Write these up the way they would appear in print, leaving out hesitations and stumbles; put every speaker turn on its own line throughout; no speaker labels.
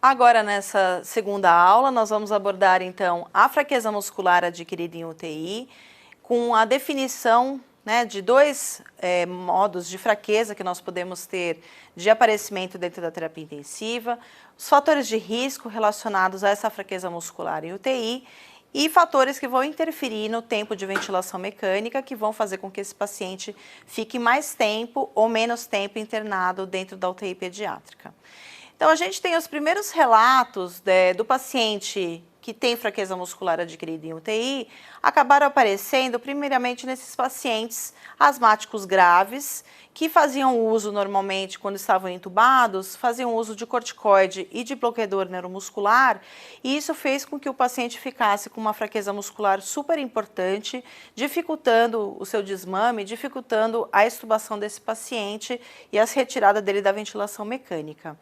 Agora, nessa segunda aula, nós vamos abordar, então, a fraqueza muscular adquirida em UTI, com a definição, né, de dois modos de fraqueza que nós podemos ter de aparecimento dentro da terapia intensiva, os fatores de risco relacionados a essa fraqueza muscular em UTI e fatores que vão interferir no tempo de ventilação mecânica, que vão fazer com que esse paciente fique mais tempo ou menos tempo internado dentro da UTI pediátrica. Então, a gente tem os primeiros relatos do paciente que tem fraqueza muscular adquirida em UTI, acabaram aparecendo primeiramente nesses pacientes asmáticos graves, que faziam uso normalmente, quando estavam entubados, faziam uso de corticoide e de bloqueador neuromuscular, e isso fez com que o paciente ficasse com uma fraqueza muscular super importante, dificultando o seu desmame, dificultando a extubação desse paciente e a retirada dele da ventilação mecânica.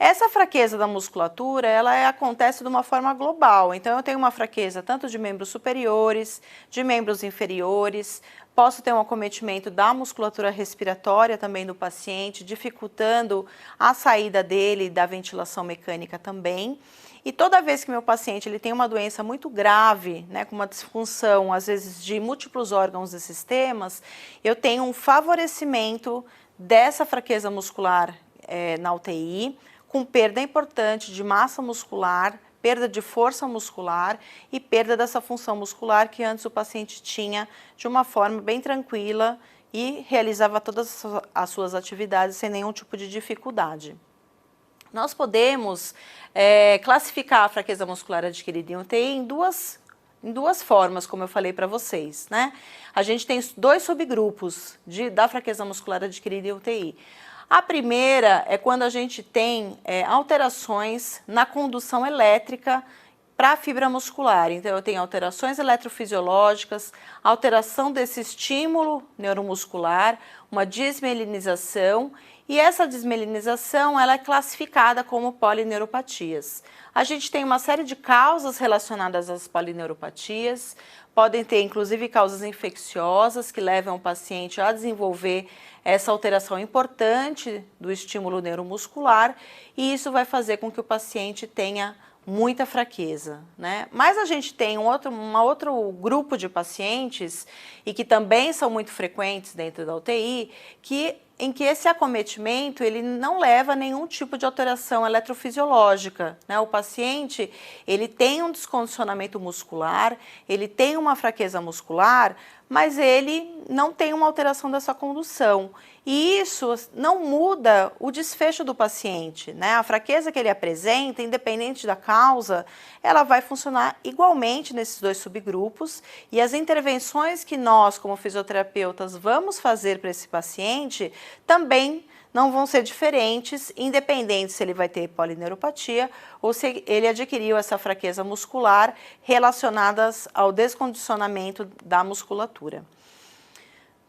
Essa fraqueza da musculatura, ela acontece de uma forma global, então eu tenho uma fraqueza tanto de membros superiores, de membros inferiores, posso ter um acometimento da musculatura respiratória também do paciente, dificultando a saída dele da ventilação mecânica também. E toda vez que meu paciente ele tem uma doença muito grave, né, com uma disfunção, às vezes, de múltiplos órgãos e sistemas, eu tenho um favorecimento dessa fraqueza muscular na UTI, com perda importante de massa muscular, perda de força muscular e perda dessa função muscular que antes o paciente tinha de uma forma bem tranquila e realizava todas as suas atividades sem nenhum tipo de dificuldade. Nós podemos classificar a fraqueza muscular adquirida em UTI em duas formas, como eu falei para vocês, né? A gente tem dois subgrupos da fraqueza muscular adquirida em UTI. A primeira é quando a gente tem alterações na condução elétrica para a fibra muscular. Então, eu tenho alterações eletrofisiológicas, alteração desse estímulo neuromuscular, uma desmielinização, e essa desmielinização ela é classificada como polineuropatias. A gente tem uma série de causas relacionadas às polineuropatias, podem ter inclusive causas infecciosas que levam o paciente a desenvolver essa alteração importante do estímulo neuromuscular, e isso vai fazer com que o paciente tenha muita fraqueza, né? Mas a gente tem um outro grupo de pacientes, e que também são muito frequentes dentro da UTI, em que esse acometimento ele não leva a nenhum tipo de alteração eletrofisiológica, né? O paciente ele tem um descondicionamento muscular, ele tem uma fraqueza muscular, mas ele não tem uma alteração dessa condução. E isso não muda o desfecho do paciente, né? A fraqueza que ele apresenta, independente da causa, ela vai funcionar igualmente nesses dois subgrupos, e as intervenções que nós, como fisioterapeutas, vamos fazer para esse paciente também não vão ser diferentes, independente se ele vai ter polineuropatia ou se ele adquiriu essa fraqueza muscular relacionada ao descondicionamento da musculatura.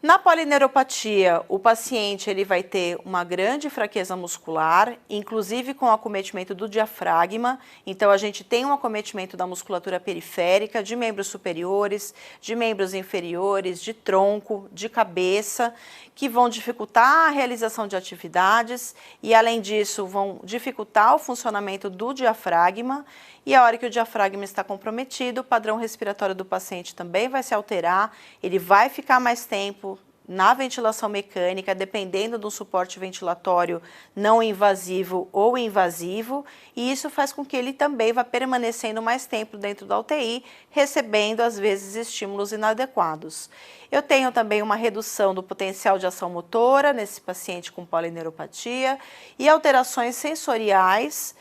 Na polineuropatia, o paciente ele vai ter uma grande fraqueza muscular, inclusive com acometimento do diafragma. Então, a gente tem um acometimento da musculatura periférica, de membros superiores, de membros inferiores, de tronco, de cabeça, que vão dificultar a realização de atividades e, além disso, vão dificultar o funcionamento do diafragma. E a hora que o diafragma está comprometido, o padrão respiratório do paciente também vai se alterar, ele vai ficar mais tempo na ventilação mecânica, dependendo do suporte ventilatório não invasivo ou invasivo, e isso faz com que ele também vá permanecendo mais tempo dentro da UTI, recebendo, às vezes, estímulos inadequados. Eu tenho também uma redução do potencial de ação motora nesse paciente com polineuropatia e alterações sensoriais.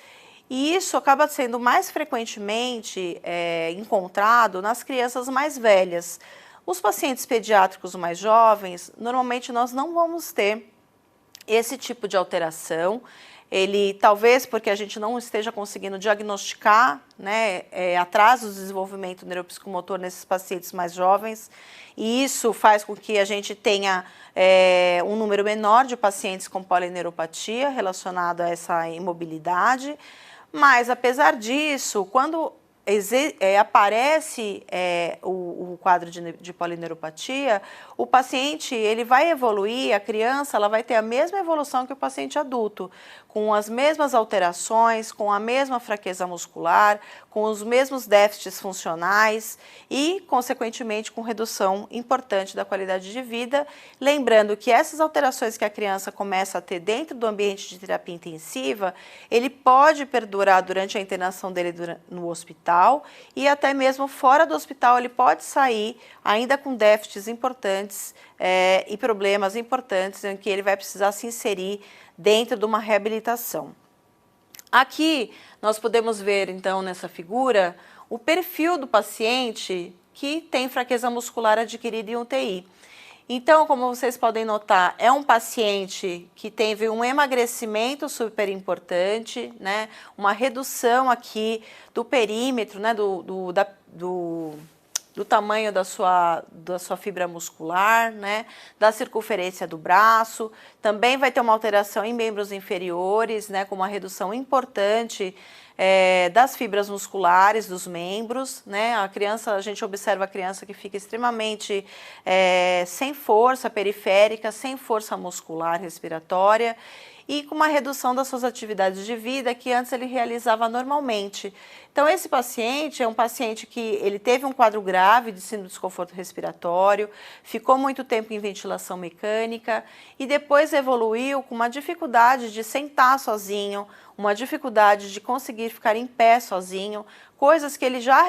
E isso acaba sendo mais frequentemente encontrado nas crianças mais velhas. Os pacientes pediátricos mais jovens, normalmente nós não vamos ter esse tipo de alteração. Ele, talvez porque a gente não esteja conseguindo diagnosticar, né, atraso do desenvolvimento neuropsicomotor nesses pacientes mais jovens, e isso faz com que a gente tenha um número menor de pacientes com polineuropatia relacionado a essa imobilidade. Mas, apesar disso, quando aparece o quadro de polineuropatia, o paciente ele vai evoluir, a criança ela vai ter a mesma evolução que o paciente adulto, com as mesmas alterações, com a mesma fraqueza muscular, com os mesmos déficits funcionais e, consequentemente, com redução importante da qualidade de vida. Lembrando que essas alterações que a criança começa a ter dentro do ambiente de terapia intensiva, ele pode perdurar durante a internação dele no hospital e até mesmo fora do hospital ele pode sair ainda com déficits importantes e problemas importantes em que ele vai precisar se inserir dentro de uma reabilitação. Aqui nós podemos ver então nessa figura o perfil do paciente que tem fraqueza muscular adquirida em UTI. Então, como vocês podem notar, é um paciente que teve um emagrecimento super importante, né? Uma redução aqui do perímetro, né? Do tamanho da sua fibra muscular, né? Da circunferência do braço. Também vai ter uma alteração em membros inferiores, né? Com uma redução importante das fibras musculares dos membros, né? A gente observa a criança que fica extremamente sem força periférica, sem força muscular respiratória e com uma redução das suas atividades de vida que antes ele realizava normalmente. Então, esse paciente é um paciente que ele teve um quadro grave de síndrome de desconforto respiratório, ficou muito tempo em ventilação mecânica e depois evoluiu com uma dificuldade de sentar sozinho, uma dificuldade de conseguir ficar em pé sozinho, coisas que ele já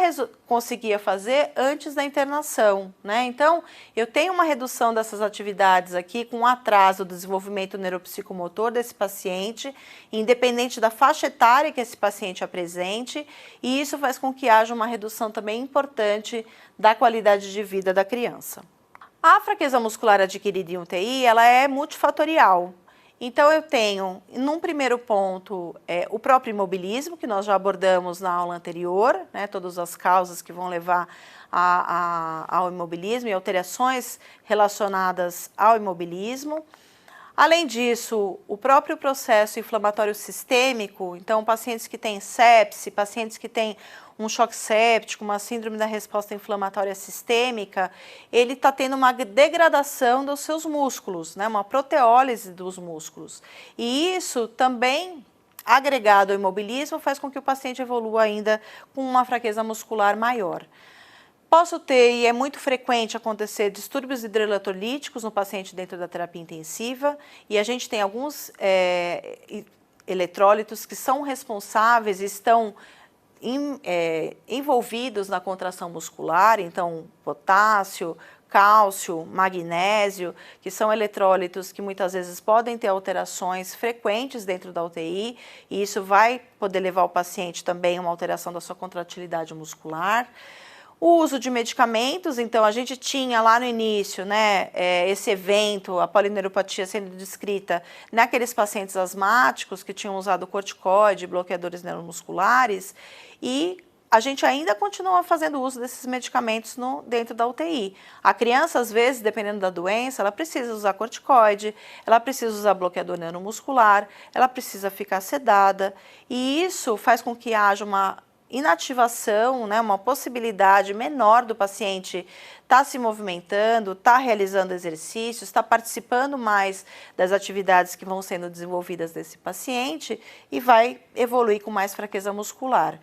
conseguia fazer antes da internação, né? Então, eu tenho uma redução dessas atividades aqui com um atraso do desenvolvimento neuropsicomotor desse paciente, independente da faixa etária que esse paciente apresente, e isso faz com que haja uma redução também importante da qualidade de vida da criança. A fraqueza muscular adquirida em UTI, ela é multifatorial. Então, eu tenho, num primeiro ponto, o próprio imobilismo, que nós já abordamos na aula anterior, né, todas as causas que vão levar ao imobilismo e alterações relacionadas ao imobilismo. Além disso, o próprio processo inflamatório sistêmico, então pacientes que têm sepse, pacientes que têm um choque séptico, uma síndrome da resposta inflamatória sistêmica, ele está tendo uma degradação dos seus músculos, né, uma proteólise dos músculos. E isso também, agregado ao imobilismo, faz com que o paciente evolua ainda com uma fraqueza muscular maior. Posso ter, e é muito frequente acontecer, distúrbios hidroeletrolíticos no paciente dentro da terapia intensiva, e a gente tem alguns eletrólitos que são responsáveis, estão envolvidos na contração muscular, então potássio, cálcio, magnésio, que são eletrólitos que muitas vezes podem ter alterações frequentes dentro da UTI, e isso vai poder levar o paciente também a uma alteração da sua contratilidade muscular. O uso de medicamentos, então a gente tinha lá no início, né, esse evento, a polineuropatia sendo descrita naqueles pacientes asmáticos que tinham usado corticoide, bloqueadores neuromusculares, e a gente ainda continua fazendo uso desses medicamentos dentro da UTI. A criança, às vezes, dependendo da doença, ela precisa usar corticoide, ela precisa usar bloqueador neuromuscular, ela precisa ficar sedada, e isso faz com que haja uma inativação, né, uma possibilidade menor do paciente estar se movimentando, estar realizando exercícios, estar participando mais das atividades que vão sendo desenvolvidas desse paciente e vai evoluir com mais fraqueza muscular.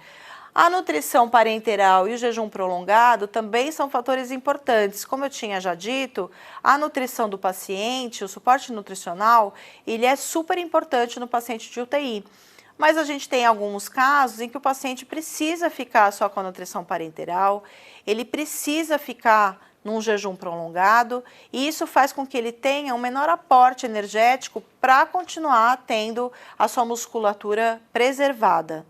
A nutrição parenteral e o jejum prolongado também são fatores importantes. Como eu tinha já dito, a nutrição do paciente, o suporte nutricional, ele é super importante no paciente de UTI. Mas a gente tem alguns casos em que o paciente precisa ficar só com a nutrição parenteral, ele precisa ficar num jejum prolongado, e isso faz com que ele tenha um menor aporte energético para continuar tendo a sua musculatura preservada.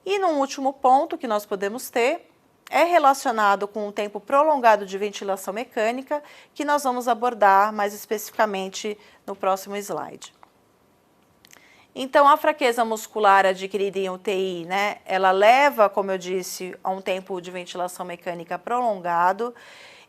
E num último ponto que nós podemos ter é relacionado com um tempo prolongado de ventilação mecânica, que nós vamos abordar mais especificamente no próximo slide. Então, a fraqueza muscular adquirida em UTI, né, ela leva, como eu disse, a um tempo de ventilação mecânica prolongado,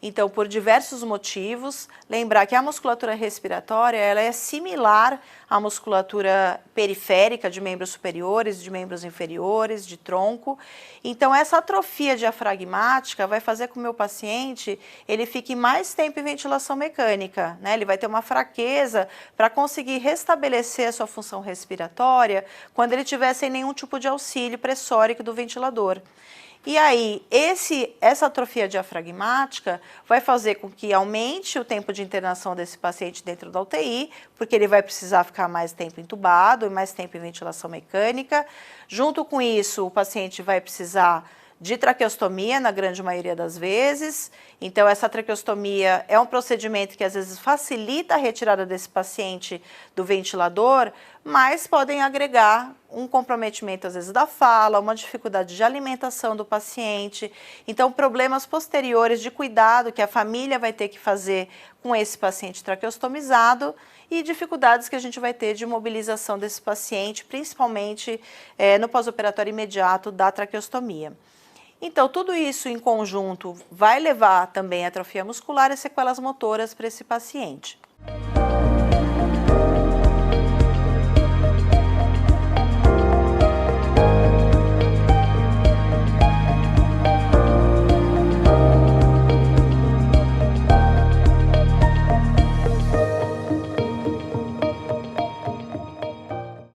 Então, por diversos motivos, lembrar que a musculatura respiratória ela é similar à musculatura periférica de membros superiores, de membros inferiores, de tronco. Então, essa atrofia diafragmática vai fazer com que o meu paciente ele fique mais tempo em ventilação mecânica, né? Ele vai ter uma fraqueza para conseguir restabelecer a sua função respiratória quando ele estiver sem nenhum tipo de auxílio pressórico do ventilador. E aí, essa atrofia diafragmática vai fazer com que aumente o tempo de internação desse paciente dentro da UTI, porque ele vai precisar ficar mais tempo entubado e mais tempo em ventilação mecânica. Junto com isso, o paciente vai precisar de traqueostomia, na grande maioria das vezes. Então, essa traqueostomia é um procedimento que às vezes facilita a retirada desse paciente do ventilador, mas podem agregar um comprometimento, às vezes, da fala, uma dificuldade de alimentação do paciente. Então, problemas posteriores de cuidado que a família vai ter que fazer com esse paciente traqueostomizado e dificuldades que a gente vai ter de mobilização desse paciente, principalmente no pós-operatório imediato da traqueostomia. Então, tudo isso em conjunto vai levar também a atrofia muscular e sequelas motoras para esse paciente.